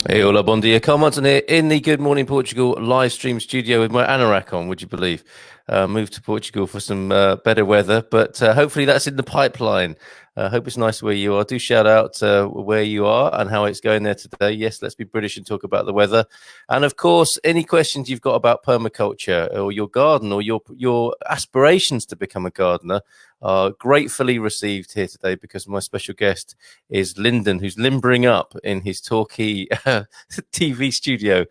Hey, hola, bon dia. Carl Munson here in the Good Morning Portugal live stream studio with my anorak on, would you believe? Moved to Portugal for some better weather, but hopefully that's in the pipeline. Hope it's nice where you are. Do shout out where you are and how it's going there today. Yes, let's be British and talk about the weather. And of course, any questions you've got about permaculture or your garden or your aspirations to become a gardener are gratefully received here today, because my special guest is Lyndon, who's limbering up in his Torquay TV studio.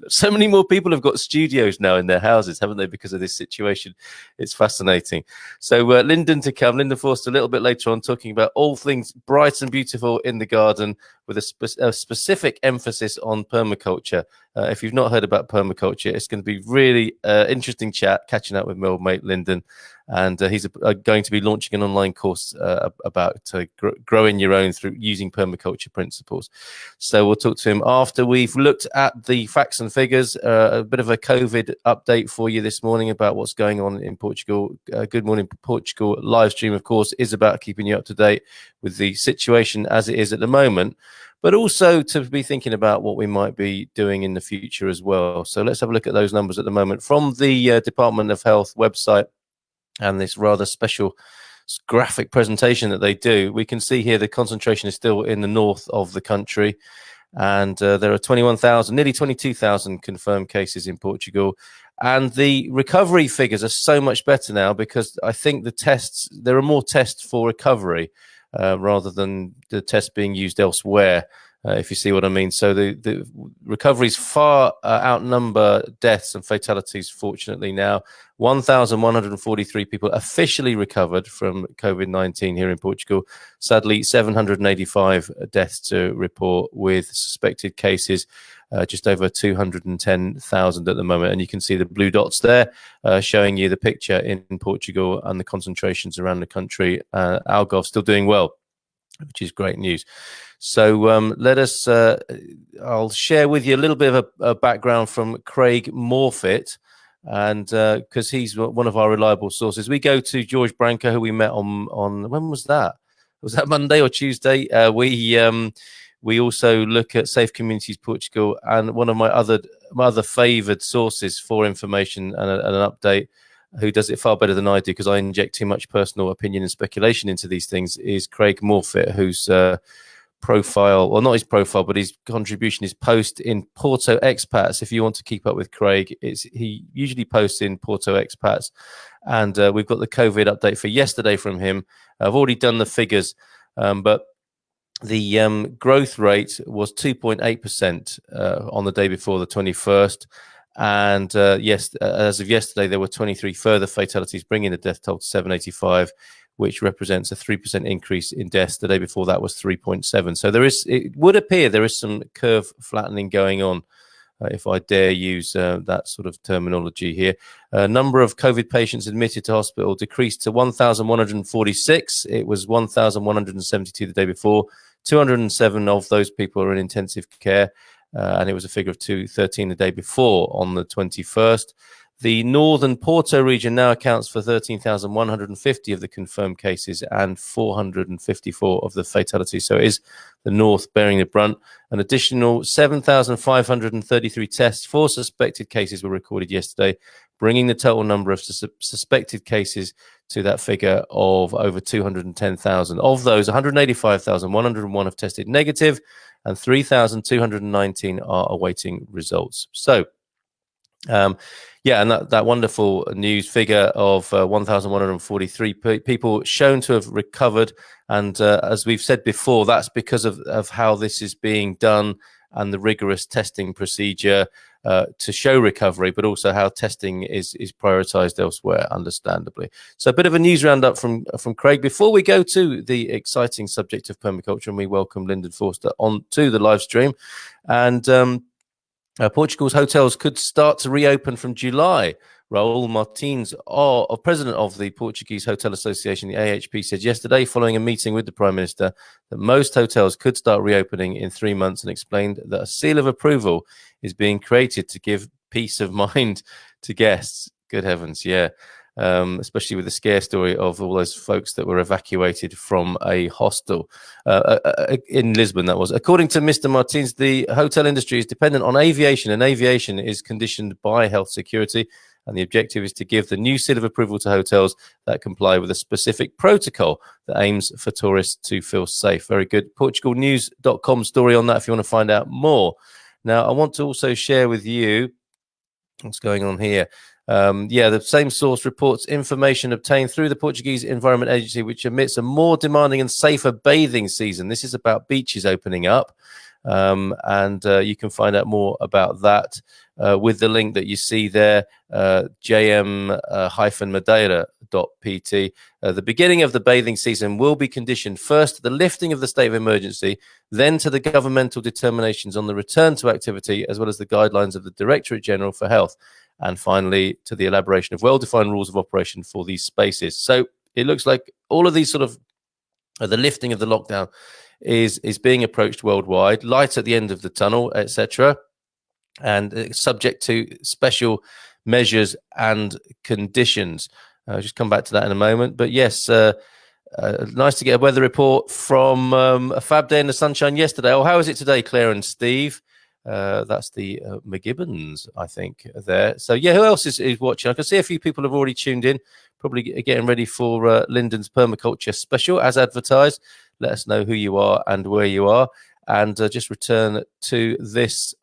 So many more people have got studios now in their houses, haven't they, because of this situation? It's fascinating. So Lyndon to come, Lyndon Forster a little bit later on, talking about all things bright and beautiful in the garden with a specific emphasis on permaculture. If you've not heard about permaculture, it's going to be really interesting chat, catching up with my old mate Lyndon. And he's going to be launching an online course about growing your own through using permaculture principles. So we'll talk to him after we've looked at the facts and figures, a bit of a COVID update for you this morning about what's going on in Portugal. Good Morning Portugal live stream, of course, is about keeping you up to date with the situation as it is at the moment, but also to be thinking about what we might be doing in the future as well. So let's have a look at those numbers at the moment from the Department of Health website. And this rather special graphic presentation that they do, we can see here the concentration is still in the north of the country, and there are 21,000, nearly 22,000 confirmed cases in Portugal. And the recovery figures are so much better now, because I think there are more tests for recovery rather than the tests being used elsewhere. If you see what I mean. So the recoveries far outnumber deaths and fatalities, fortunately now. 1,143 people officially recovered from COVID-19 here in Portugal. Sadly, 785 deaths to report, with suspected cases just over 210,000 at the moment. And you can see the blue dots there showing you the picture in Portugal and the concentrations around the country. Algarve still doing well, which is great news. So let us, I'll share with you a little bit of a background from Craig Morfitt, and because he's one of our reliable sources. We go to George Branco, who we met on when was that? Was that Monday or Tuesday? We also look at Safe Communities Portugal, and one of my other favoured sources for information and an update, who does it far better than I do, because I inject too much personal opinion and speculation into these things, is Craig Morfitt, whose profile, well, not his profile, but his contribution is post in Porto Expats. If you want to keep up with Craig, he usually posts in Porto Expats, and we've got the COVID update for yesterday from him. I've already done the figures, but the growth rate was 2.8% on the day before, the 21st. And yes, as of yesterday, there were 23 further fatalities, bringing the death toll to 785, which represents a 3% increase in deaths. The day before that was 3.7. So it would appear there is some curve flattening going on, if I dare use that sort of terminology here. Number of COVID patients admitted to hospital decreased to 1,146. It was 1,172 the day before. 207 of those people are in intensive care. And it was a figure of 213 the day before on the 21st. The northern Porto region now accounts for 13,150 of the confirmed cases and 454 of the fatalities. So it is the north bearing the brunt. An additional 7,533 tests for suspected cases were recorded yesterday, bringing the total number of suspected cases to that figure of over 210,000. Of those, 185,101 have tested negative, and 3,219 are awaiting results. So, yeah, and that wonderful news figure of 1,143 people shown to have recovered. And as we've said before, that's because of how this is being done and the rigorous testing procedure to show recovery, but also how testing is prioritized elsewhere, understandably. So a bit of a news roundup from Craig before we go to the exciting subject of permaculture, and we welcome Lyndon Forster on to the live stream. And Portugal's hotels could start to reopen from July. Raul Martins, president of the Portuguese Hotel Association, the AHP, said yesterday, following a meeting with the Prime Minister, that most hotels could start reopening in 3 months, and explained that a seal of approval is being created to give peace of mind to guests. Good heavens, yeah. especially with the scare story of all those folks that were evacuated from a hostel in Lisbon, that was. According to Mr. Martins, the hotel industry is dependent on aviation, and aviation is conditioned by health security. And the objective is to give the new seal of approval to hotels that comply with a specific protocol that aims for tourists to feel safe. Very good. PortugalNews.com story on that if you want to find out more. Now, I want to also share with you what's going on here. The same source reports information obtained through the Portuguese Environment Agency, which admits a more demanding and safer bathing season. This is about beaches opening up. You can find out more about that with the link that you see there, jm-madeira.pt. The beginning of the bathing season will be conditioned first to the lifting of the state of emergency, then to the governmental determinations on the return to activity, as well as the guidelines of the Directorate General for Health, and finally to the elaboration of well-defined rules of operation for these spaces. So it looks like all of these sort of the lifting of the lockdown is being approached worldwide, light at the end of the tunnel, etc., and subject to special measures and conditions. I'll just come back to that in a moment. But yes, nice to get a weather report from a fab day in the sunshine yesterday. Oh, how is it today, Claire and Steve? That's the McGibbons, I think, there. So, yeah, who else is watching? I can see a few people have already tuned in, probably getting ready for Lyndon's Permaculture special, as advertised. Let us know who you are and where you are. And just return to this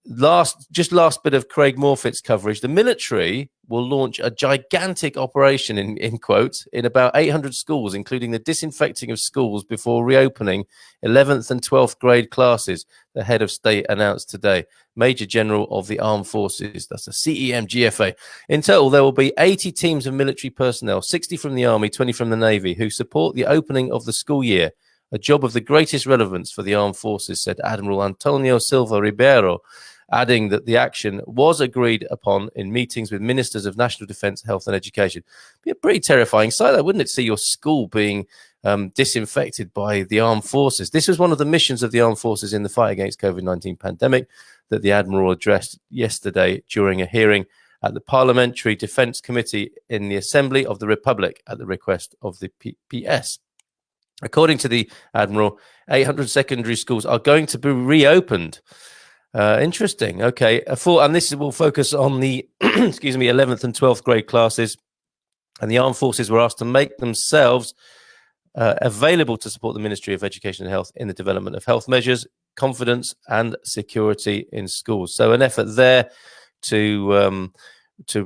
last bit of Craig Morfitt's coverage. The military will launch a gigantic operation, in quotes, in about 800 schools, including the disinfecting of schools before reopening 11th and 12th grade classes, the head of state announced today. Major General of the Armed Forces, that's a CEM GFA. In total, there will be 80 teams of military personnel, 60 from the Army, 20 from the Navy, who support the opening of the school year, a job of the greatest relevance for the armed forces, said Admiral Antonio Silva Ribeiro, adding that the action was agreed upon in meetings with ministers of national defence, health and education. Be a pretty terrifying sight, though, wouldn't it, see your school being disinfected by the armed forces? This was one of the missions of the armed forces in the fight against Covid-19 pandemic that the Admiral addressed yesterday during a hearing at the Parliamentary Defence Committee in the Assembly of the Republic at the request of the PS. According to the Admiral, 800 secondary schools are going to be reopened. Interesting. Okay. And this will focus on the 11th and 12th grade classes. And the armed forces were asked to make themselves available to support the Ministry of Education and Health in the development of health measures, confidence and security in schools. So an effort there to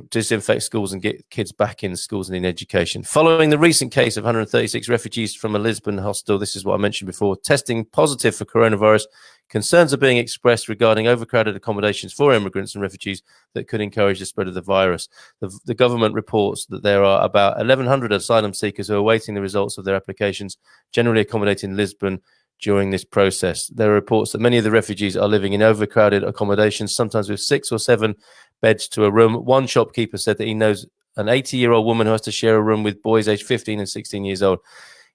disinfect schools and get kids back in schools and in education. Following the recent case of 136 refugees from a Lisbon hostel, this is what I mentioned before, testing positive for coronavirus, concerns are being expressed regarding overcrowded accommodations for immigrants and refugees that could encourage the spread of the virus. The government reports that there are about 1,100 asylum seekers who are awaiting the results of their applications, generally accommodated in Lisbon during this process. There are reports that many of the refugees are living in overcrowded accommodations, sometimes with 6 or 7 beds to a room. One shopkeeper said that he knows an 80-year-old woman who has to share a room with boys aged 15 and 16 years old.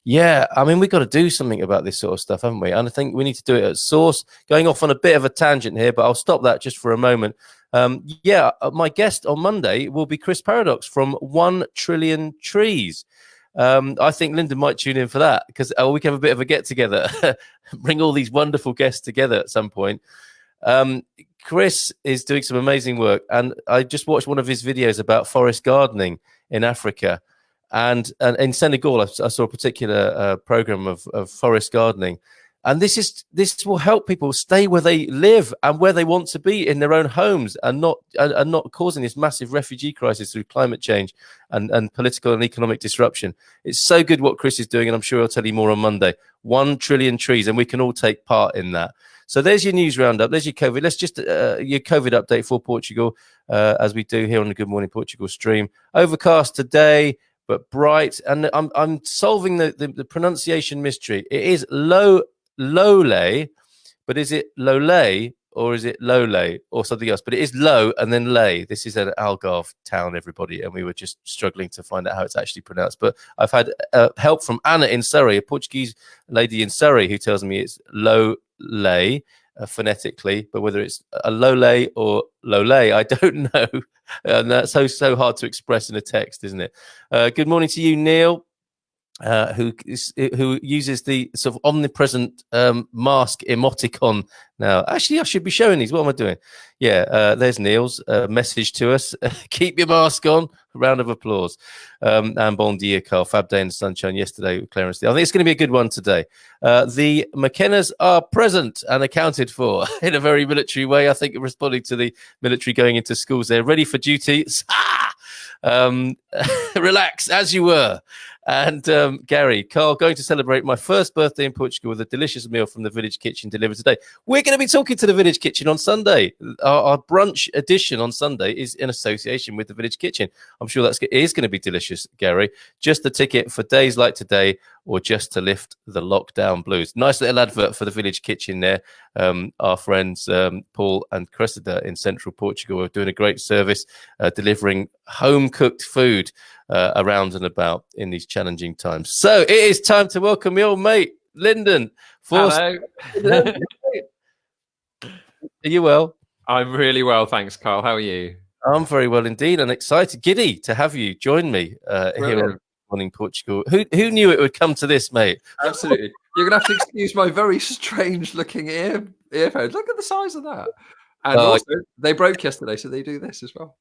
Yeah, I mean, we've got to do something about this sort of stuff, haven't we? And I think we need to do it at source. Going off on a bit of a tangent here, but I'll stop that just for a moment. My guest on Monday will be Chris Paradox from 1 Trillion Trees. I think Lyndon might tune in for that because we can have a bit of a get-together, bring all these wonderful guests together at some point. Chris is doing some amazing work, and I just watched one of his videos about forest gardening in Africa. And in Senegal, I saw a particular program of forest gardening. And this will help people stay where they live and where they want to be in their own homes, and not causing this massive refugee crisis through climate change and political and economic disruption. It's so good what Chris is doing, and I'm sure I'll tell you more on Monday. 1 trillion trees, and we can all take part in that. So there's your news roundup. There's your COVID. Let's just your COVID update for Portugal, as we do here on the Good Morning Portugal stream. Overcast today, but bright. And I'm solving the pronunciation mystery. It is Lole, but is it Lole or is it Lole or something else? But it is Low and then Lay. This is an Algarve town, everybody, and we were just struggling to find out how it's actually pronounced. But I've had help from Anna in Surrey, a Portuguese lady in Surrey, who tells me it's Lole. phonetically, but whether it's a lole or lole, I don't know. And that's so hard to express in a text, isn't it? Good morning to you, Neil. Who uses the sort of omnipresent mask emoticon now. Actually, I should be showing these. What am I doing? Yeah, there's Neil's message to us. Keep your mask on. A round of applause. And bon dia, Carl. Fab day in the sunshine yesterday with Clarence. I think it's going to be a good one today. The McKennas are present and accounted for in a very military way. I think responding to the military going into schools. They're ready for duty. Relax as you were. And Gary, Carl, going to celebrate my first birthday in Portugal with a delicious meal from the Village Kitchen delivered today. We're going to be talking to the Village Kitchen on Sunday. Our brunch edition on Sunday is in association with the Village Kitchen. I'm sure that is going to be delicious, Gary. Just the ticket for days like today, or just to lift the lockdown blues. Nice little advert for the Village Kitchen there. Our friends Paul and Cressida in central Portugal are doing a great service, delivering home-cooked food around and about in these challenging times. So it is time to welcome your old mate, Lyndon Forster. Hello. Are you well? I'm really well, thanks, Carl. How are you? I'm very well indeed, and excited, giddy to have you join me here on Morning Portugal. Who knew it would come to this, mate? Absolutely. You're gonna have to excuse my very strange-looking earphones. Look at the size of that. And also, they broke yesterday, so they do this as well.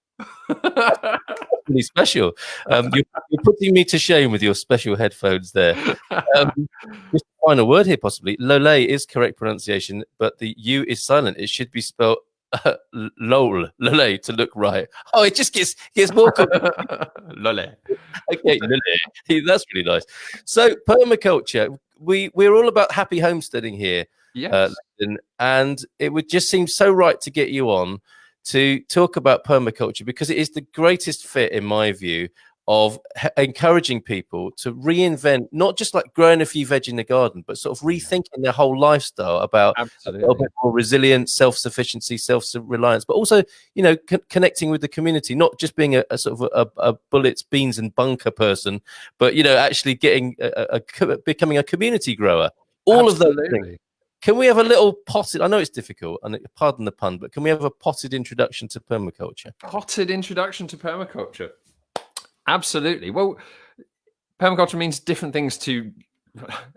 Really special. You're putting me to shame with your special headphones there. Just a final word here, possibly. Lole is correct pronunciation, but the U is silent. It should be spelled lol, lole, to look right. Oh, it just gets more lole. Okay, lole. That's really nice. So permaculture, we're all about happy homesteading here. Yes. And it would just seem so right to get you on to talk about permaculture, because it is the greatest fit, in my view, of encouraging people to reinvent, not just like growing a few veg in the garden, but sort of rethinking their whole lifestyle about a little bit more resilience, self-sufficiency, self-reliance, but also, you know, connecting with the community, not just being a sort of a bullets, beans and bunker person, but, you know, actually getting becoming a community grower. All of those things. Can we have a little potted, I know it's difficult, and pardon the pun, but can we have a potted introduction to permaculture? Potted introduction to permaculture. Absolutely. Well, permaculture means different things to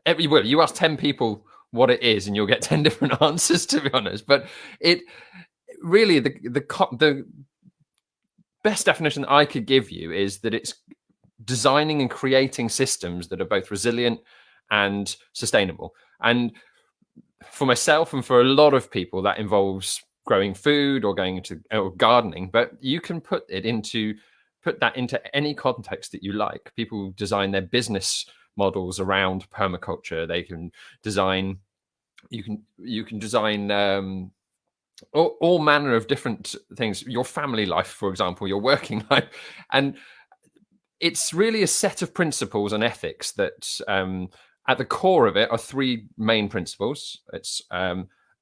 everyone. You ask 10 people what it is and you'll get 10 different answers, to be honest. But it really, the best definition I could give you is that it's designing and creating systems that are both resilient and sustainable. And for myself and for a lot of people, that involves growing food or going into or gardening, but you can put that into any context that you like. People design their business models around permaculture. They can design, you can design all manner of different things. Your family life, for example, your working life, and it's really a set of principles and ethics that at the core of it are three main principles. It's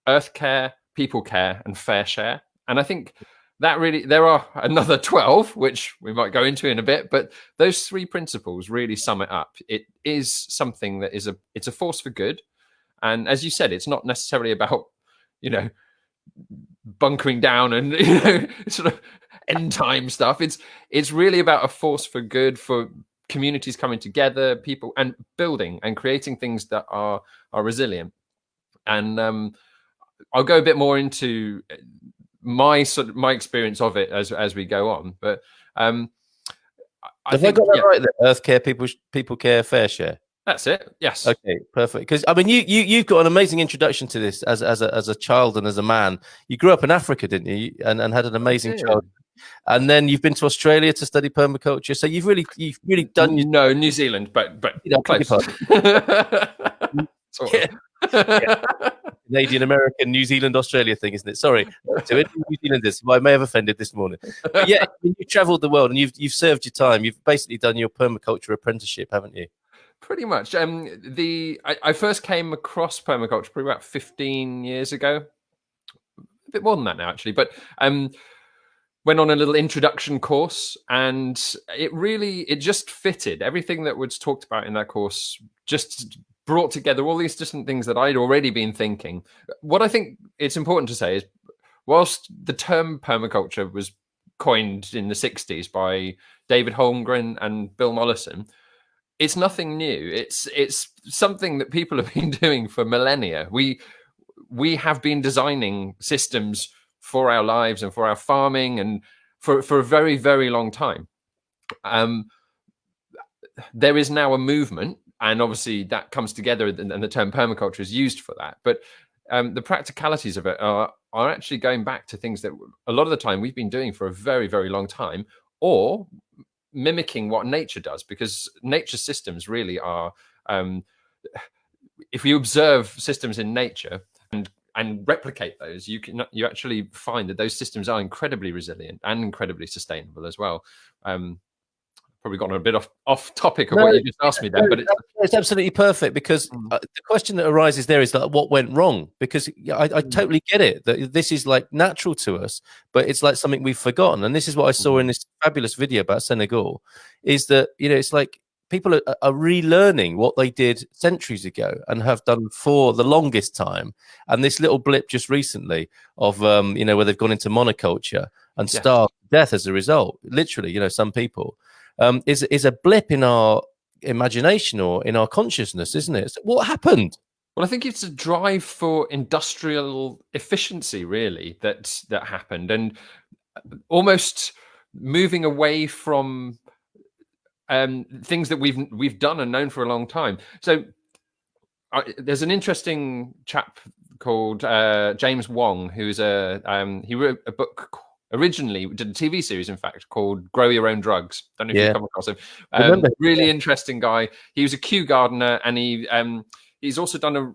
earth care, people care, and fair share. And I think that really, there are another 12, which we might go into in a bit, but those three principles really sum it up. It is something that it's a force for good. And as you said, it's not necessarily about, you know, bunkering down and, you know, sort of end time stuff. It's really about a force for good, for communities coming together, people, and building and creating things that are resilient. And I'll go a bit more into my experience of it as we go on. But I think, got that right there? Earth care, people care, fair share. That's it. Yes. Okay, perfect. Because I mean, you've got an amazing introduction to this as a child and as a man. You grew up in Africa, didn't you? And had an amazing childhood. And then you've been to Australia to study permaculture. So you've really done New Zealand, but close. Canadian, American, New Zealand, Australia thing, isn't it? Sorry to it, New Zealanders, who I may have offended this morning. But yeah, you travelled the world and you've served your time. You've basically done your permaculture apprenticeship, haven't you? Pretty much. I first came across permaculture probably about 15 years ago. A bit more than that now, actually. But went on a little introduction course, and it just fitted. Everything that was talked about in that course just brought together all these different things that I'd already been thinking. What I think it's important to say is, whilst the term permaculture was coined in the 60s by David Holmgren and Bill Mollison, it's nothing new. It's something that people have been doing for millennia. We have been designing systems for our lives and for our farming and for a very, very long time. There is now a movement, and obviously that comes together, and the term permaculture is used for that. But the practicalities of it are actually going back to things that a lot of the time we've been doing for a very, very long time, or mimicking what nature does, because nature systems really are, if you observe systems in nature and replicate those, you actually find that those systems are incredibly resilient and incredibly sustainable as well. Probably gone a bit off topic of what you just asked me then, but it's absolutely perfect, because the question that arises there is like, what went wrong? Because I totally get it that this is like natural to us, but it's like something we've forgotten. And this is what I saw in this fabulous video about Senegal, is that, you know, it's like people are relearning what they did centuries ago and have done for the longest time. And this little blip just recently of, you know, where they've gone into monoculture and starved to death as a result, literally, you know, some people, is a blip in our imagination or in our consciousness, isn't it? So what happened? Well, I think it's a drive for industrial efficiency, really, that happened, and almost moving away from things that we've done and known for a long time. So there's an interesting chap called James Wong, who's he wrote a book. Originally did a TV series, in fact, called Grow Your Own Drugs. Don't know if you've come across him. Really interesting guy. He was a Kew gardener, and he's also done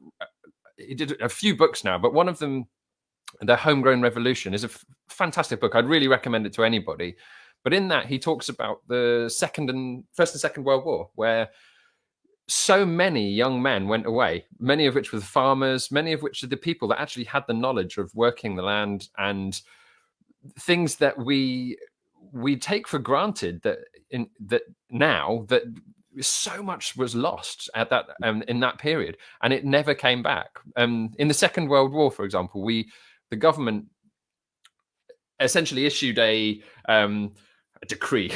he did a few books now, but one of them, The Homegrown Revolution, is a fantastic book. I'd really recommend it to anybody. But in that, he talks about the First and Second World War, where so many young men went away, many of which were farmers, many of which are the people that actually had the knowledge of working the land and things that we take for granted, that now that so much was lost at that in that period, and it never came back. In the Second World War, for example, the government essentially issued a decree.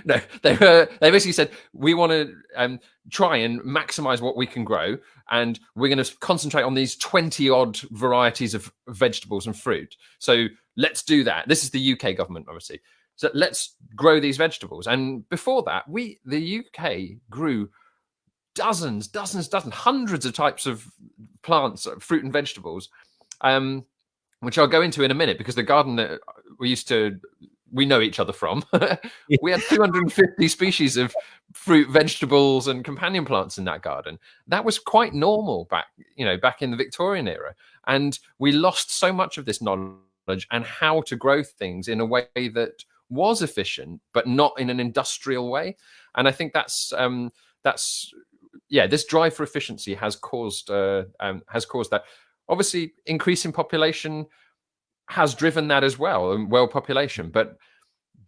No, they basically said, we want to try and maximize what we can grow, and we're going to concentrate on these 20 odd varieties of vegetables and fruit. So let's do that. This is the UK government, obviously. So let's grow these vegetables. And before that, the UK grew dozens, hundreds of types of plants, fruit and vegetables, which I'll go into in a minute, because the garden that we know each other from, we had 250 species of fruit, vegetables, and companion plants in that garden. That was quite normal back in the Victorian era. And we lost so much of this knowledge and how to grow things in a way that was efficient, but not in an industrial way. And I think that's this drive for efficiency has caused that. Obviously, increasing population has driven that as well, world population. But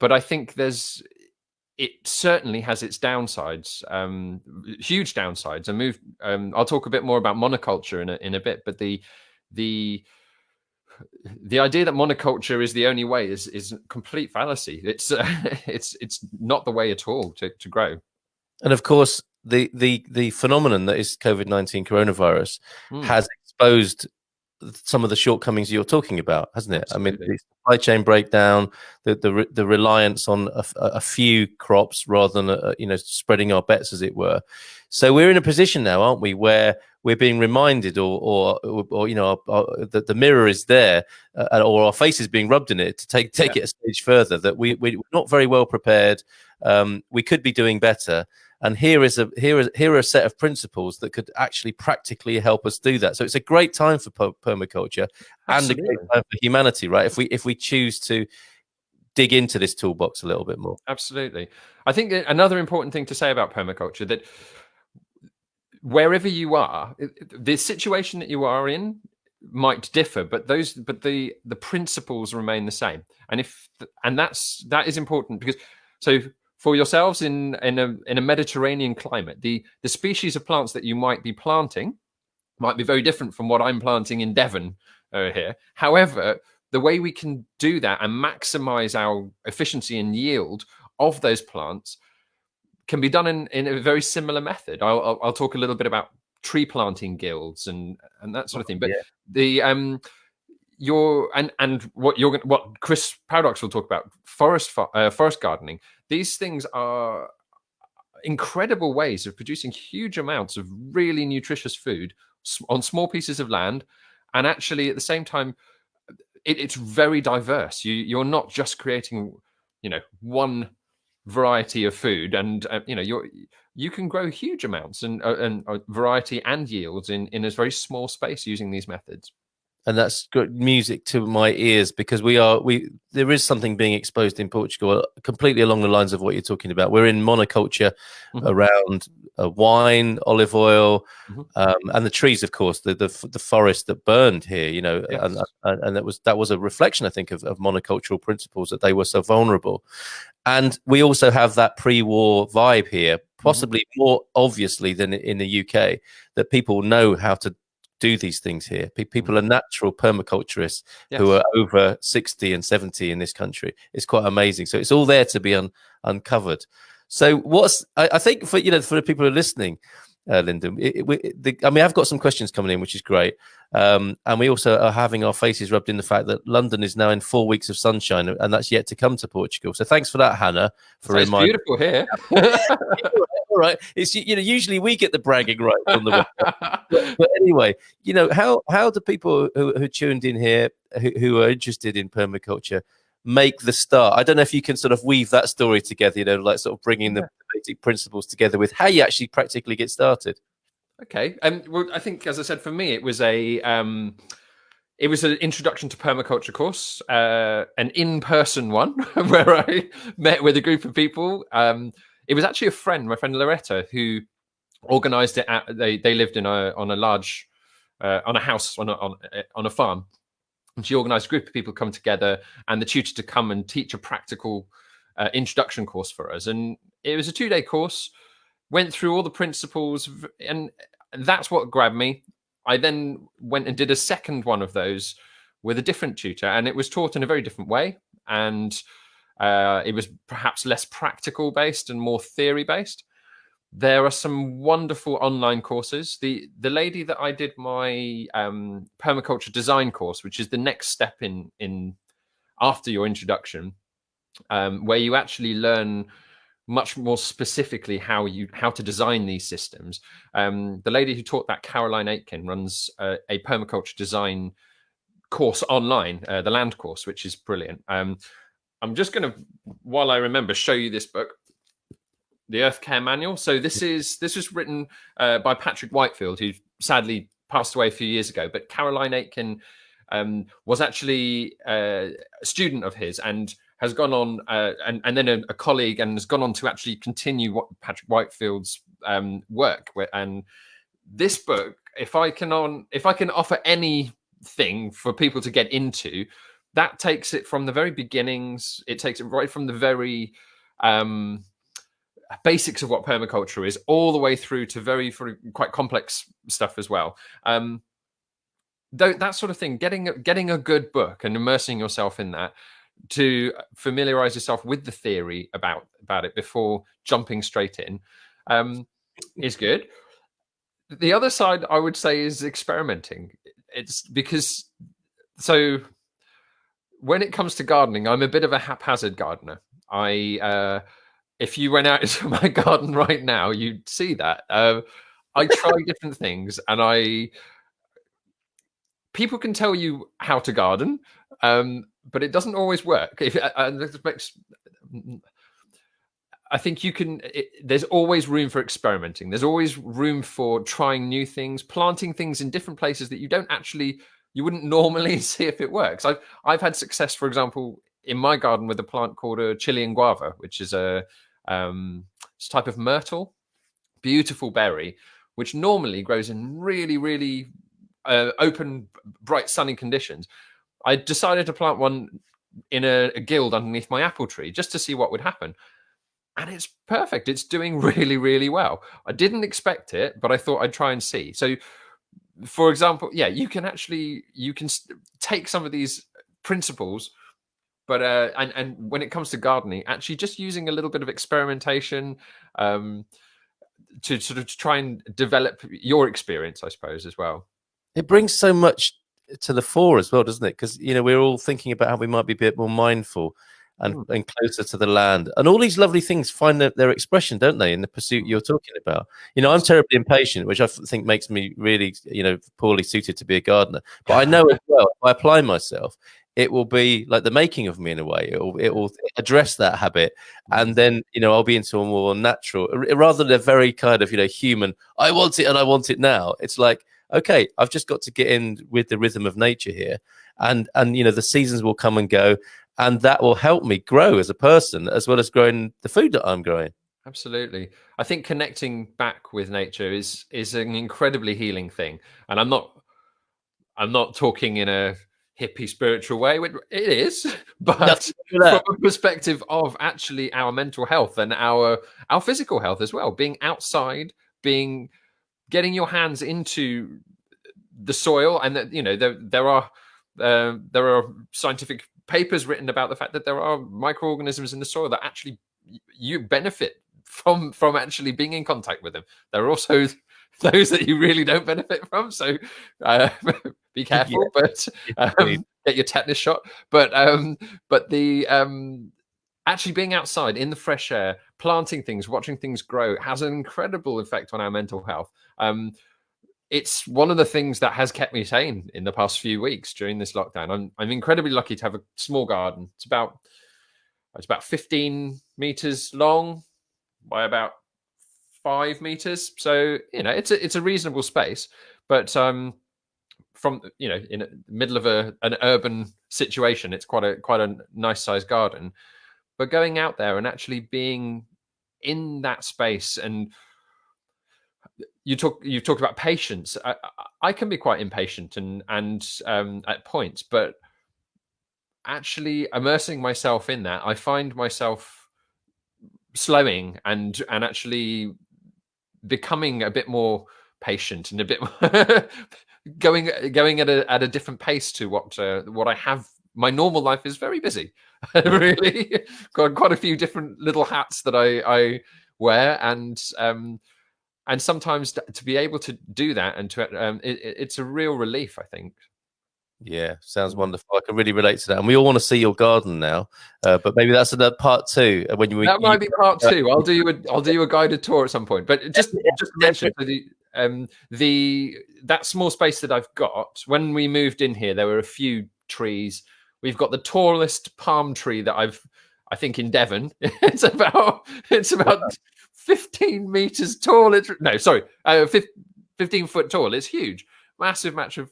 I think it certainly has its downsides, huge downsides. I'll talk a bit more about monoculture in a bit. But the idea that monoculture is the only way is complete fallacy. It's not the way at all to grow. And of course, the phenomenon that is COVID-19 coronavirus has exposed some of the shortcomings you're talking about, hasn't it? Absolutely. I mean, the supply chain breakdown, the reliance on a few crops rather than spreading our bets, as it were. So we're in a position now, aren't we, where we're being reminded, or the mirror is there, or our face is being rubbed in it to take it a stage further. That we're not very well prepared. We could be doing better. And here are a set of principles that could actually practically help us do that. So it's a great time for permaculture. Absolutely. And a great time for humanity, right? If we choose to dig into this toolbox a little bit more. Absolutely. I think another important thing to say about permaculture, that wherever you are, the situation that you are in might differ, but the principles remain the same. And that is important, because for yourselves in a Mediterranean climate, the species of plants that you might be planting might be very different from what I'm planting in Devon here. However, the way we can do that and maximize our efficiency and yield of those plants can be done in a very similar method. I'll talk a little bit about tree planting guilds and that sort of thing. But the what Chris Paradox will talk about, forest gardening. These things are incredible ways of producing huge amounts of really nutritious food on small pieces of land, and actually at the same time it's very diverse. You're not just creating one variety of food, and you can grow huge amounts and variety and yields in a very small space using these methods. And that's good music to my ears, because there is something being exposed in Portugal completely along the lines of what you're talking about. We're in monoculture around wine, olive oil, and the trees, of course, the forest that burned here, yes. and that was a reflection, I think, of monocultural principles, that they were so vulnerable. And we also have that pre-war vibe here, possibly more obviously than in the UK, that people know how to do these things here. People are natural permaculturists who are over 60 and 70 in this country. It's quite amazing. So it's all there to be uncovered. So I think for the people who are listening, Lyndon, I've got some questions coming in, which is great. And we also are having our faces rubbed in the fact that London is now in 4 weeks of sunshine, and that's yet to come to Portugal. So thanks for that, Hannah. It's beautiful here. All right. It's usually we get the bragging right on the but anyway, how do people who tuned in here who are interested in permaculture make the start? I don't know if you can sort of weave that story together, like sort of bringing the basic principles together with how you actually practically get started. Okay. Well, I think, as I said, for me, it was an introduction to permaculture course, an in-person one where I met with a group of people. It was actually my friend Loretta, who organized it. They lived on a large, on a house, on a farm. And she organized a group of people to come together and the tutor to come and teach a practical introduction course for us. And it was a 2-day course, went through all the principles, and that's what grabbed me. I then went and did a second one of those with a different tutor, and it was taught in a very different way. And it was perhaps less practical based and more theory based. There are some wonderful online courses. The lady that I did my permaculture design course, which is the next step in after your introduction, where you actually learn much more specifically how to design these systems. The lady who taught that, Caroline Aitken, runs a permaculture design course online, the land course, which is brilliant. I'm just going to, while I remember, show you this book, the Earth Care Manual. So this was written by Patrick Whitefield, who sadly passed away a few years ago. But Caroline Aitken was actually a student of his and has gone on, and then a colleague, and has gone on to actually continue Patrick Whitefield's work. And this book, if I can offer anything for people to get into, that takes it from the very beginnings. It takes it right from the very basics of what permaculture is, all the way through to quite complex stuff as well. That sort of thing, getting a good book and immersing yourself in that to familiarize yourself with the theory about it before jumping straight in is good. The other side, I would say, is experimenting. It's because, so when it comes to gardening, I'm a bit of a haphazard gardener. If you went out into my garden right now, you'd see that. I try different things, and people can tell you how to garden, but it doesn't always work. I think there's always room for experimenting. There's always room for trying new things, planting things in different places that you wouldn't normally see if it works. I've had success, for example, in my garden with a plant called a Chilean guava, which is it's a type of myrtle, beautiful berry, which normally grows in really, really open, bright, sunny conditions. I decided to plant one in a guild underneath my apple tree just to see what would happen. and it's perfect. It's doing really, really well. I didn't expect it, but I thought I'd try and see. So, for example, yeah, you can take some of these principles, but and when it comes to gardening, actually just using a little bit of experimentation to sort of try and develop your experience, I suppose, as well. It brings so much to the fore as well, doesn't it? Because we're all thinking about how we might be a bit more mindful and closer to the land, and all these lovely things find their expression, don't they, in the pursuit you're talking about? I'm terribly impatient, which I think makes me really poorly suited to be a gardener. But I know as well, if I apply myself, it will be like the making of me in a way. It will address that habit, and then I'll be into a more natural, rather than a very kind of human. I want it and I want it now. It's like, okay, I've just got to get in with the rhythm of nature here, and the seasons will come and go, and that will help me grow as a person as well as growing the food that I'm growing. Absolutely. I think connecting back with nature is an incredibly healing thing. And I'm not talking in a hippie spiritual way. It is, but from a perspective of actually our mental health and our physical health as well, being outside, getting your hands into the soil, and that there are scientific papers written about the fact that there are microorganisms in the soil that actually you benefit from actually being in contact with them. There are also those that you really don't benefit from, so be careful. But get your tetanus shot. But the actually being outside in the fresh air, planting things, watching things grow has an incredible effect on our mental health. It's one of the things that has kept me sane in the past few weeks during this lockdown. I'm incredibly lucky to have a small garden. It's about 15 meters long by about 5 meters. So it's a reasonable space. But from in the middle of an urban situation, it's quite a nice sized garden. But going out there and actually being in that space, and you've talked about patience. I can be quite impatient and at points, but actually immersing myself in that, I find myself slowing and actually becoming a bit more patient and a bit more going at a different pace to what I have. My normal life is very busy. Really got quite a few different little hats that I wear, and sometimes to be able to do that and it's a real relief, I think. Yeah, sounds wonderful. I can really relate to that, and we all want to see your garden now. But maybe that's another part 2. That might be part 2. I'll do you a guided tour at some point. But just to mention that small space that I've got. When we moved in here, there were a few trees. We've got the tallest palm tree that I think in Devon. It's about 15 meters tall. 15 foot tall. It's huge, massive match of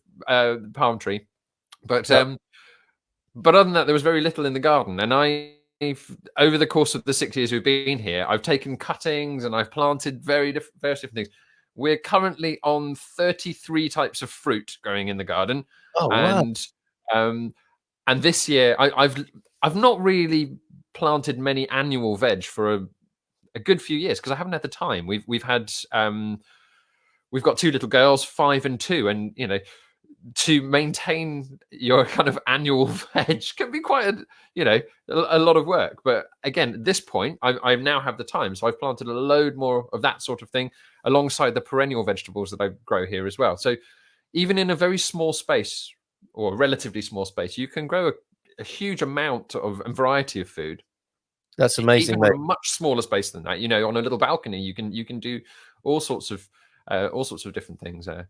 palm tree. But other than that, there was very little in the garden. And over the course of the 6 years we've been here, I've taken cuttings and I've planted various different things. We're currently on 33 types of fruit growing in the garden. Oh, wow. And this year I've not really planted many annual veg for a good few years because I haven't had the time. We've got 2 little girls, 5 and 2, and to maintain your kind of annual veg can be quite a lot of work. But again, at this point, I now have the time, so I've planted a load more of that sort of thing alongside the perennial vegetables that I grow here as well. So even in a very small space, or a relatively small space, you can grow a huge amount of and variety of food. That's amazing. Even on a much smaller space than that, on a little balcony, you can do all sorts of different things there.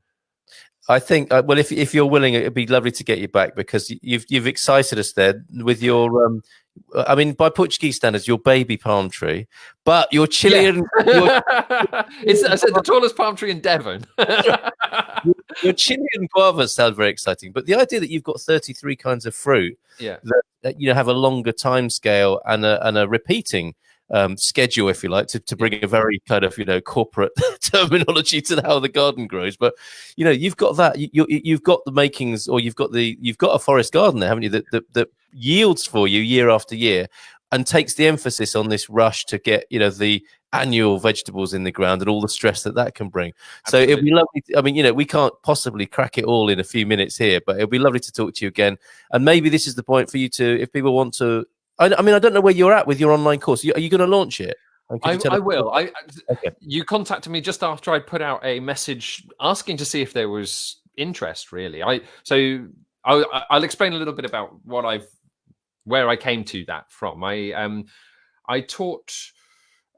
I think, well, if you're willing, it'd be lovely to get you back, because you've excited us there with your, I mean, by Portuguese standards, your baby palm tree, but your Chilean. Yeah. I said the tallest palm tree in Devon. Your Chilean guavas sound very exciting, but the idea that you've got 33 kinds of fruit, that have a longer time scale and a repeating schedule, if you like, to bring a very kind of corporate terminology to how the garden grows. But you've got that, you've got the makings, or you've got a forest garden there, haven't you, that yields for you year after year, and takes the emphasis on this rush to get, the annual vegetables in the ground and all the stress that can bring. So Absolutely. it'll be lovely. I mean, we can't possibly crack it all in a few minutes here, but it'll be lovely to talk to you again. And maybe this is the point for you to, if people want to, I mean, I don't know where you're at with your online course. Are you going to launch it? I will. Okay. You contacted me just after I put out a message asking to see if there was interest. Really, I'll explain a little bit about where I came to that from. I taught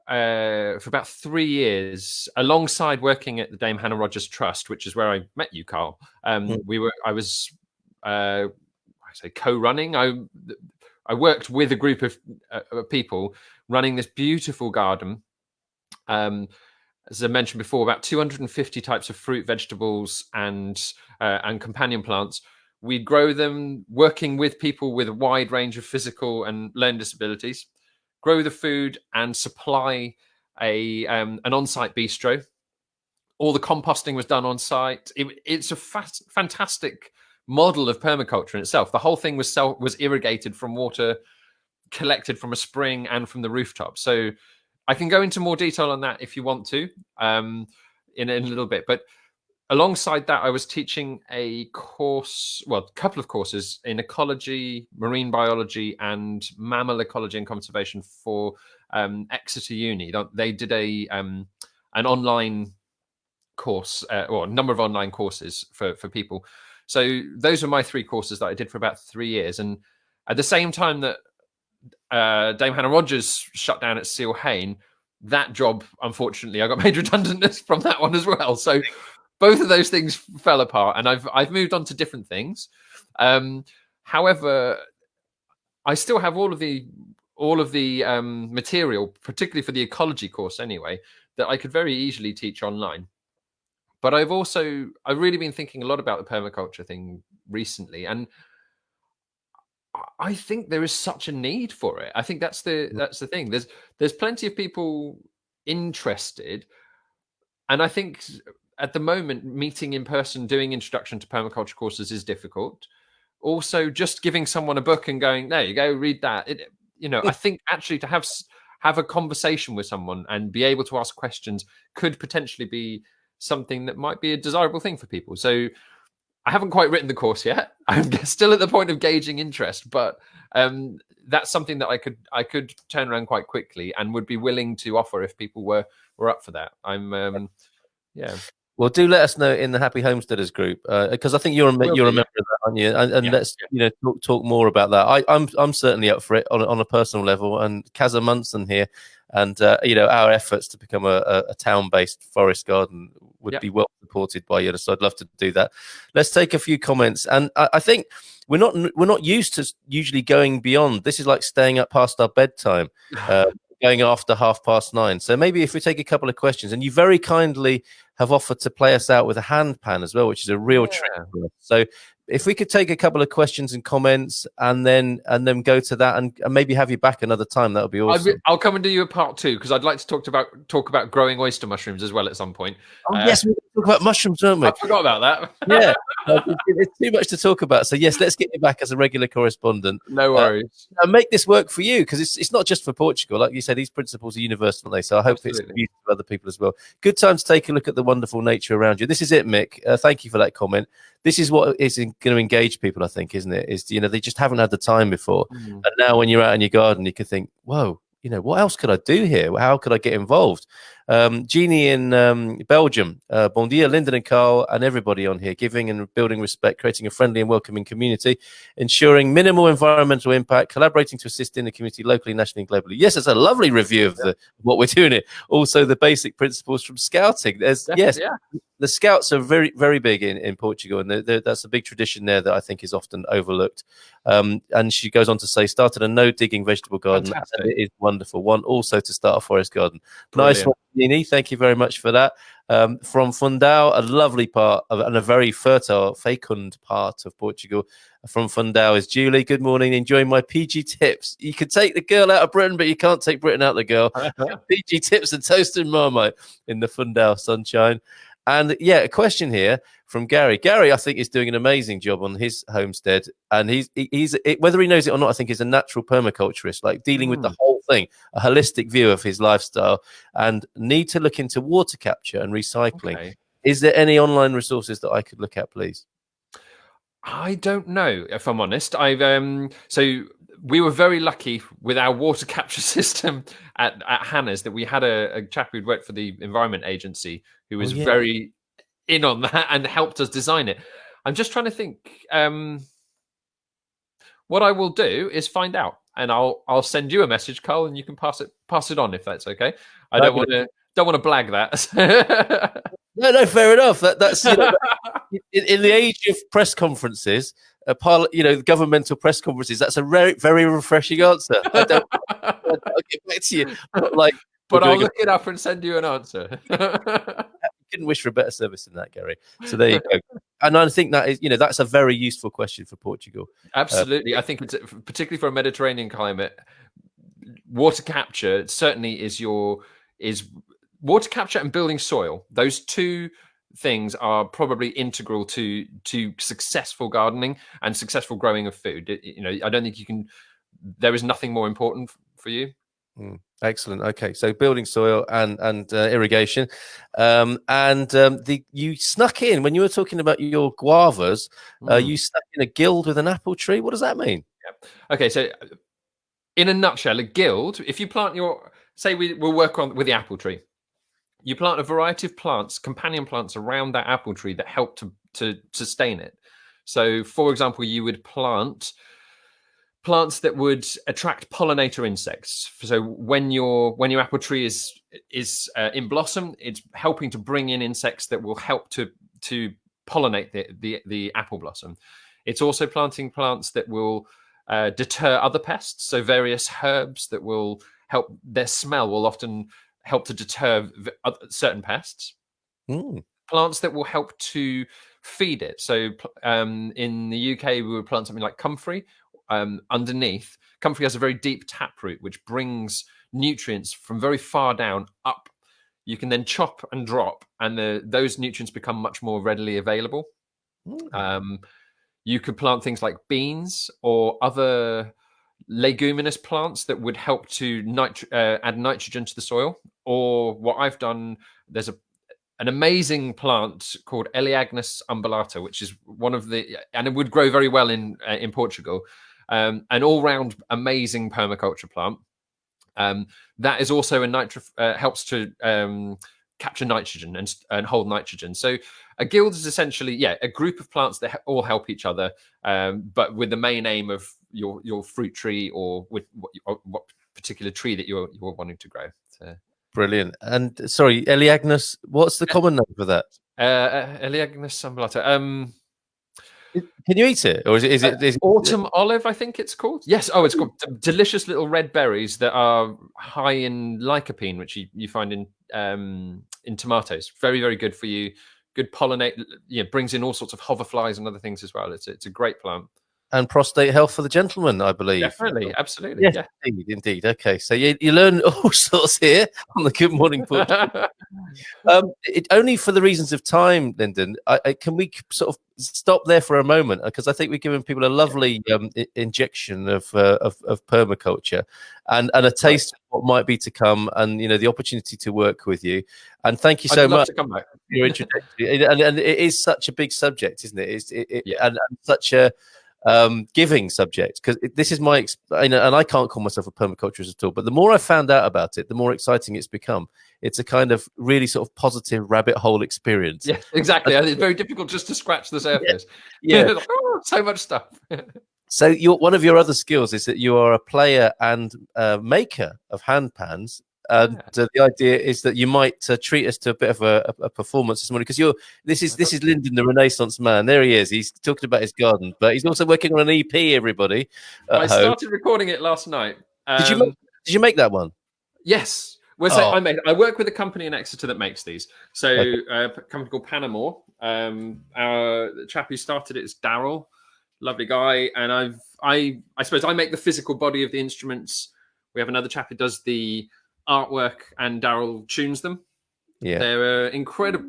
for about 3 years alongside working at the Dame Hannah Rogers Trust, which is where I met you, Carl. I was co-running. I worked with a group of people running this beautiful garden. As I mentioned before, about 250 types of fruit, vegetables, and companion plants. We'd grow them working with people with a wide range of physical and learning disabilities, grow the food and supply an on-site bistro. All the composting was done on site. It's a fantastic model of permaculture in itself. The whole thing was irrigated from water collected from a spring and from the rooftop. So I can go into more detail on that if you want to in a little bit. But alongside that, I was teaching a couple of courses in ecology, marine biology, and mammal ecology and conservation for Exeter Uni. They did an online course, or a number of online courses for people. So those are my 3 courses that I did for about 3 years. And at the same time that Dame Hannah Rogers shut down at Seal Hayne, that job, unfortunately, I got made redundant from that one as well. So both of those things fell apart, and I've moved on to different things. However, I still have all of the material, particularly for the ecology course anyway, that I could very easily teach online. But I've really been thinking a lot about the permaculture thing recently, and I think there is such a need for it. I think that's the thing. There's plenty of people interested, and I think at the moment meeting in person, doing introduction to permaculture courses is difficult. Also, just giving someone a book and going, there you go, read that. I think actually to have a conversation with someone and be able to ask questions could potentially be something that might be a desirable thing for people. So I haven't quite written the course yet. I'm still at the point of gauging interest, but that's something that I could turn around quite quickly and would be willing to offer if people were up for that. Yeah. Well, do let us know in the Happy Homesteaders group, because I think you're a member of that, aren't you? And let's talk more about that. I'm certainly up for it on a personal level. And Kazza Munson here, and our efforts to become a town-based forest garden would be well supported by you. So I'd love to do that. Let's take a few comments, and I think we're not used to usually going beyond. This is like staying up past our bedtime. Going after 9:30. So maybe if we take a couple of questions, and you very kindly have offered to play us out with a handpan as well, which is a real treat for us. So if we could take a couple of questions and comments and then go to that and maybe have you back another time, that would be awesome. I'll come and do you a part 2 because I'd like to talk about growing oyster mushrooms as well at some point. Oh, yes, we talk about mushrooms, don't we? I forgot about that. Yeah, it's too much to talk about. So yes, let's get you back as a regular correspondent. No worries. And make this work for you, because it's not just for Portugal. Like you said, these principles are universal, aren't they? So I hope it's useful for other people as well. Good time to take a look at the wonderful nature around you. This is it, Mick. Thank you for that comment. This is what is going to engage people, I think, isn't it? Is they just haven't had the time before, and now when you're out in your garden, you could think, whoa. What else could I do here? How could I get involved? Jeannie in Belgium. Bon dia, Lyndon and Carl, and everybody on here. Giving and building respect, creating a friendly and welcoming community, ensuring minimal environmental impact, collaborating to assist in the community locally, nationally, and globally. Yes, it's a lovely review of what we're doing here. Also, the basic principles from scouting. The scouts are very, very big in Portugal, and that's a big tradition there that I think is often overlooked. And she goes on to say, started a no digging vegetable garden. And it is wonderful. One also to start a forest garden. Brilliant. Nice one, Nini. Thank you very much for that. From Fundão, a lovely part and a very fertile, fecund part of Portugal. From Fundão is Julie. Good morning. Enjoying my PG tips. You can take the girl out of Britain, but you can't take Britain out of the girl. PG tips and toast and marmite in the Fundão sunshine. And yeah, a question here from Gary. Gary, I think, is doing an amazing job on his homestead, and whether he knows it or not, I think he's a natural permaculturist, like dealing with the whole thing, a holistic view of his lifestyle, and need to look into water capture and recycling. Okay. Is there any online resources that I could look at, please? I don't know, if I'm honest. So we were very lucky with our water capture system at Hannah's that we had a chap who'd worked for the Environment Agency who was very in on that and helped us design it. I'm just trying to think. What I will do is find out, and I'll send you a message, Carl, and you can pass it on if that's okay. I don't want to blag that. No, fair enough. That's in the age of press conferences, governmental press conferences. That's a very, very refreshing answer. I'll get back to you, but I'll look it up and send you an answer. Couldn't wish for a better service than that, Gary. So there you go. And I think that is, that's a very useful question for Portugal. Absolutely, I think it's particularly for a Mediterranean climate. Water capture certainly is water capture and building soil. Those two things are probably integral to successful gardening and successful growing of food. I don't think there is nothing more important for you. Excellent. Okay, so building soil and irrigation, you snuck in when you were talking about your guavas. You snuck in a guild with an apple tree. What does that mean? Yeah. Okay, so in a nutshell, a guild. If you plant we'll work on with the apple tree. You plant a variety of plants, companion plants around that apple tree that help to sustain it. So, for example, you would plant plants that would attract pollinator insects. So when your apple tree is in blossom, it's helping to bring in insects that will help to pollinate the apple blossom. It's also planting plants that will deter other pests. So various herbs that will help. Their smell will often help to deter certain pests. Plants that will help to feed it. So in the UK, we would plant something like comfrey. Underneath, comfrey has a very deep taproot, which brings nutrients from very far down up. You can then chop and drop, and those nutrients become much more readily available. You could plant things like beans or other leguminous plants that would help to add nitrogen to the soil. Or what I've done, there's an amazing plant called Elaeagnus umbellata, which is and it would grow very well in Portugal. An all-round amazing permaculture plant. That is also helps to capture nitrogen and hold nitrogen. So a guild is essentially a group of plants that all help each other, but with the main aim of your fruit tree or with what particular tree that you're wanting to grow. So. Brilliant. And sorry, Elaeagnus, what's the common name for that? Elaeagnus umbellata. Can you eat it, or is it autumn olive? I think it's called. Yes. Oh, it's got delicious little red berries that are high in lycopene, which you find in tomatoes. Very, very good for you. Good pollinate. Brings in all sorts of hoverflies and other things as well. It's a great plant. And prostate health for the gentleman, I believe. Definitely, absolutely. Yes, yeah. Indeed. Okay, so you learn all sorts here on the Good Morning Portugal. Only for the reasons of time, Lyndon, can we sort of stop there for a moment? Because I think we've given people a lovely injection of permaculture and a taste of what might be to come, and the opportunity to work with you. And thank you so much to come back. for your introduction. and it is such a big subject, isn't it? And such a giving subject, because this is and I can't call myself a permaculturist at all, but the more I found out about it, the more exciting it's become. It's a kind of really sort of positive rabbit hole experience. Yeah, exactly. It's very difficult just to scratch the surface. Yeah. So much stuff. So one of your other skills is that you are a player and maker of handpans. And the idea is that you might treat us to a bit of a performance this morning, because this is Lyndon, the Renaissance man. There he is. He's talking about his garden, but he's also working on an EP. Everybody, I started recording it last night. Did you make that one? Yes. Well, so I work with a company in Exeter that makes these. So a company called Panamore. The chap who started it is Daryl, lovely guy, and I suppose I make the physical body of the instruments. We have another chap who does the artwork, and Daryl tunes them. Yeah, they're incredible.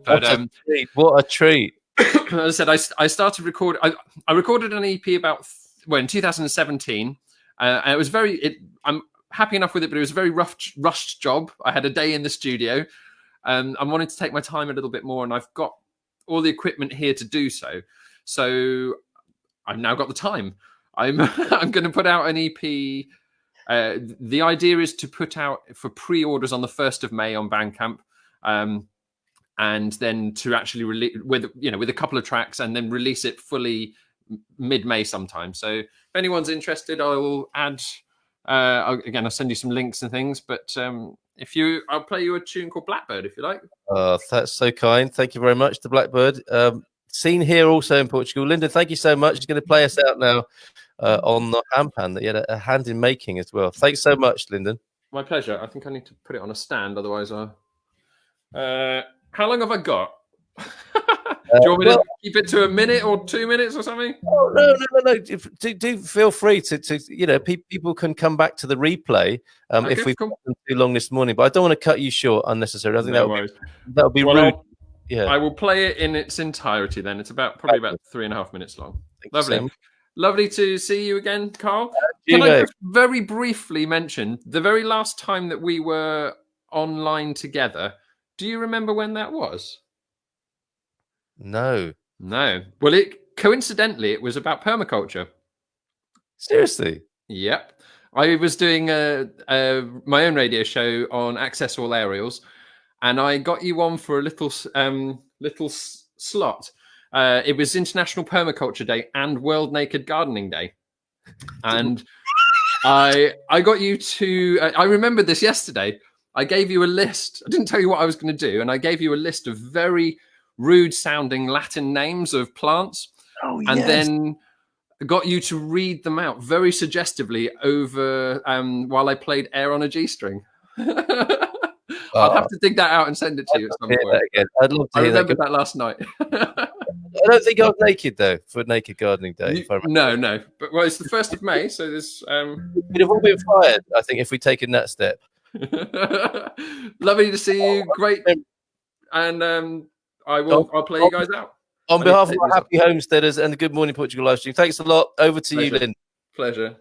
But What a treat. as I said, I started recording. I recorded an EP about in 2017, and it was I'm happy enough with it, but it was a very rushed job. I had a day in the studio, and I wanted to take my time a little bit more, and I've got all the equipment here to do so. So I've now got the time. I'm I'm going to put out an EP. The idea is to put out for pre-orders on the 1st of May on Bandcamp. And then to actually release with a couple of tracks, and then release it fully mid-May sometime. So if anyone's interested, I will add. I'll send you some links and things. But I'll play you a tune called Blackbird if you like. That's so kind. Thank you very much, the Blackbird. Seen here also in Portugal. Lyndon, thank you so much. He's going to play us out now on the handpan that you had a hand in making as well. Thanks so much, Lyndon. My pleasure. I think I need to put it on a stand, otherwise how long have I got? Do you want me to keep it to a minute or 2 minutes or something? Oh, no. Do feel free to people can come back to the replay if we've gone too long this morning. But I don't want to cut you short unnecessarily. I think that would be rude. I will play it in its entirety then. It's probably about 3.5 minutes long. Lovely. Lovely to see you again, Carl. Can I just very briefly mention the very last time that we were online together? Do you remember when that was? No. Well, coincidentally, it was about permaculture. Seriously? Yep. I was doing my own radio show on Access All Aerials, and I got you on for a little slot. It was International Permaculture Day and World Naked Gardening Day, and I got you to. I remembered this yesterday. I gave you a list. I didn't tell you what I was going to do, and I gave you a list of very rude-sounding Latin names of plants, and then got you to read them out very suggestively over while I played Air on a G-string. I'll have to dig that out and send it to you at some point. I'd love to hear that. I remembered that last night. I don't think I was naked though for Naked Gardening Day. No. But it's the 1st of May, so there's. We'd have all been fired, I think, if we'd taken that step. Lovely to see you. Great, and I'll play you guys out on behalf of our happy homesteaders and the Good Morning Portugal live stream. Thanks a lot. Over to you, Lynn. Pleasure.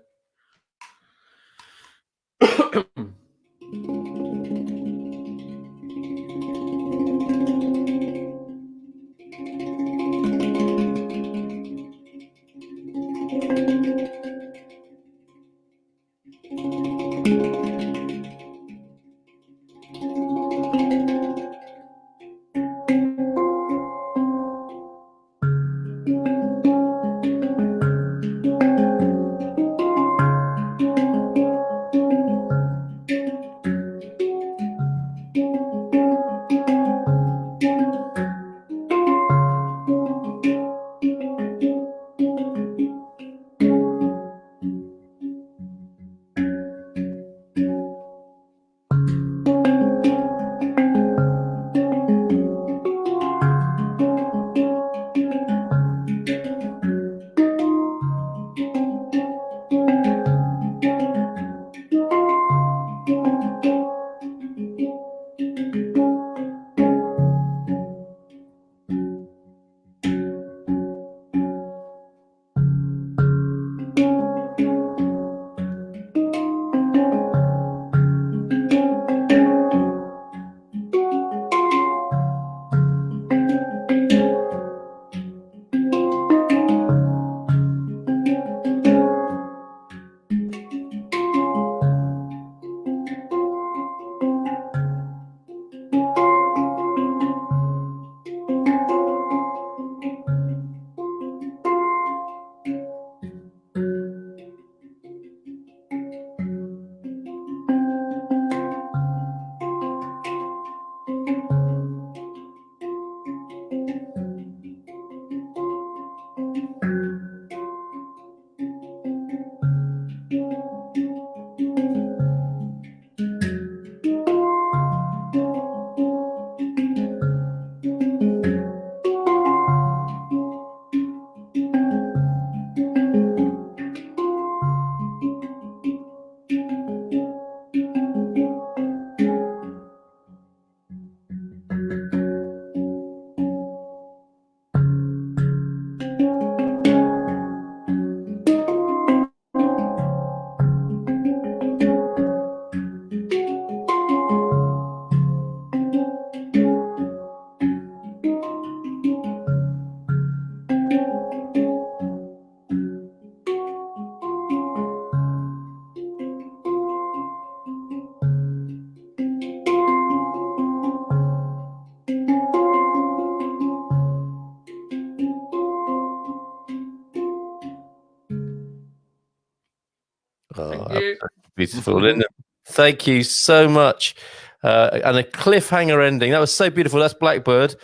Beautiful, Lyndon. Thank you so much. And a cliffhanger ending. That was so beautiful. That's Blackbird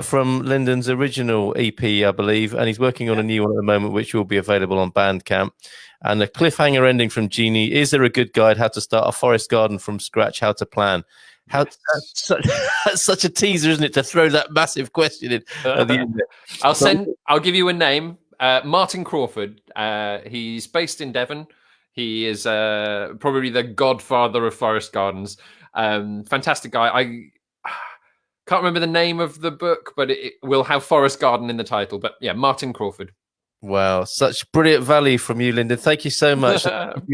from Lyndon's original EP, I believe. And he's working on a new one at the moment, which will be available on Bandcamp. And a cliffhanger ending from Jeannie. Is there a good guide how to start a forest garden from scratch, how to plan? That's such a teaser, isn't it, to throw that massive question in at the end. I'll give you a name. Martin Crawford. He's based in Devon. He is probably the godfather of forest gardens. Fantastic guy. I can't remember the name of the book, but it will have forest garden in the title. But yeah, Martin Crawford. Wow, such brilliant value from you, Lyndon. Thank you so much.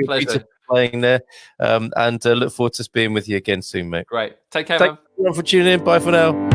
Pleasure. Playing there, and look forward to being with you again soon, mate. Great. Take care, Thank you for tuning in. Bye for now.